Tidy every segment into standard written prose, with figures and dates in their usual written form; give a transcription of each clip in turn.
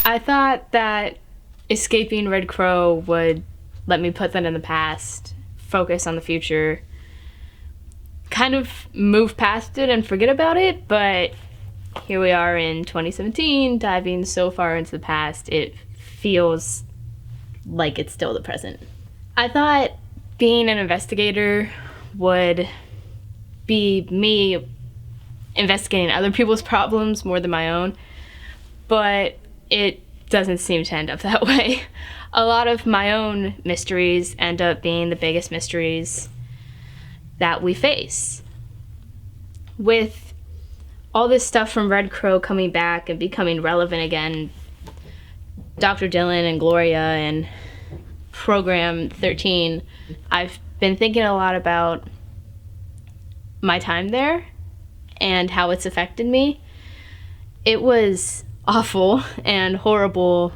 I thought that escaping Red Crow would let me put that in the past, focus on the future, kind of move past it and forget about it, but here we are in 2017, diving so far into the past, it feels like it's still the present. I thought being an investigator would be me investigating other people's problems more than my own, but it doesn't seem to end up that way. A lot of my own mysteries end up being the biggest mysteries that we face. With all this stuff from Red Crow coming back and becoming relevant again, Dr. Dillon and Gloria and Program 13, I've been thinking a lot about my time there and how it's affected me. It was awful and horrible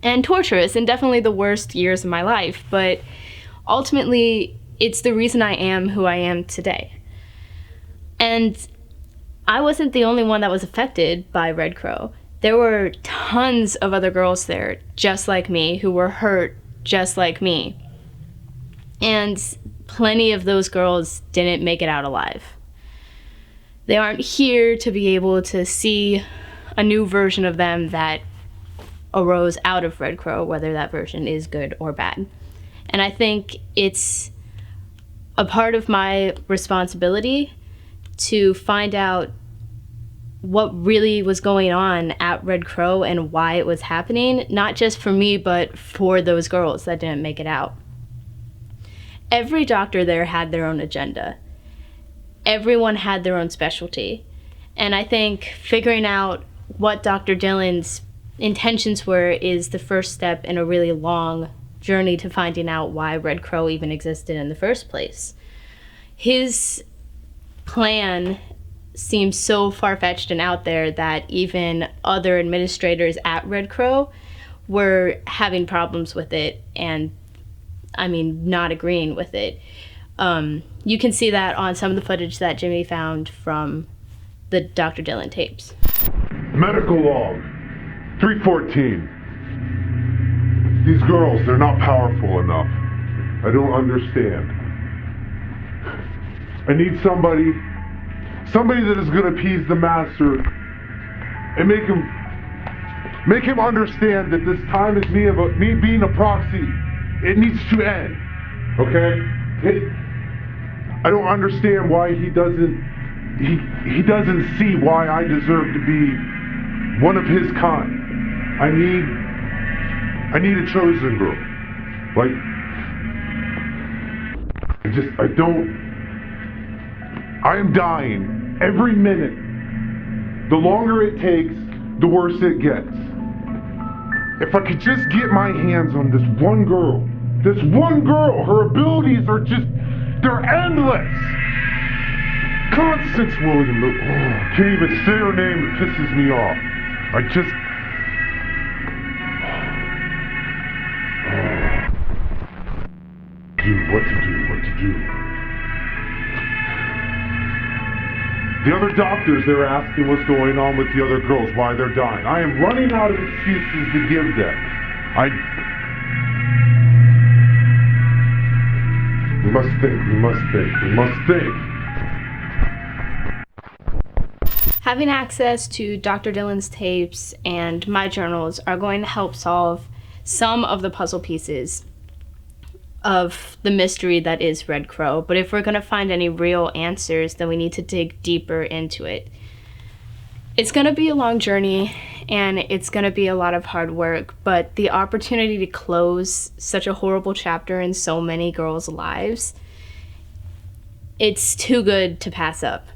and torturous and definitely the worst years of my life, but ultimately it's the reason I am who I am today. And I wasn't the only one that was affected by Red Crow. There were tons of other girls there just like me who were hurt just like me. And plenty of those girls didn't make it out alive. They aren't here to be able to see a new version of them that arose out of Red Crow, whether that version is good or bad. And I think it's a part of my responsibility to find out what really was going on at Red Crow and why it was happening, not just for me, but for those girls that didn't make it out. Every doctor there had their own agenda. Everyone had their own specialty. And I think figuring out what Dr. Dillon's intentions were is the first step in a really long journey to finding out why Red Crow even existed in the first place. His plan seems so far-fetched and out there that even other administrators at Red Crow were having problems with it and, not agreeing with it. You can see that on some of the footage that Jimmy found from the Dr. Dillon tapes. Medical log, 314. These girls, they're not powerful enough. I don't understand. I need somebody that is going to appease the master and make him understand that this time is me being a proxy. It needs to end. Okay? I don't understand why he doesn't see why I deserve to be one of his kind. I need a chosen girl. I am dying every minute. The longer it takes, the worse it gets. If I could just get my hands on this one girl, her abilities are they're endless. Constance William, can't even say her name, it pisses me off. What to do. The other doctors, they're asking what's going on with the other girls, why they're dying. I am running out of excuses to give them. We must think. Having access to Dr. Dillon's tapes and my journals are going to help solve some of the puzzle pieces of the mystery that is Red Crow. But if we're going to find any real answers, then we need to dig deeper into it. It's going to be a long journey, and it's going to be a lot of hard work, but the opportunity to close such a horrible chapter in so many girls' lives, it's too good to pass up.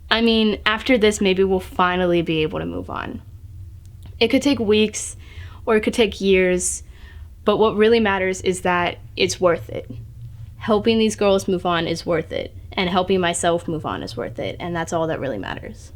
After this, maybe we'll finally be able to move on. It could take weeks, or it could take years, but what really matters is that it's worth it. Helping these girls move on is worth it, and helping myself move on is worth it, and that's all that really matters.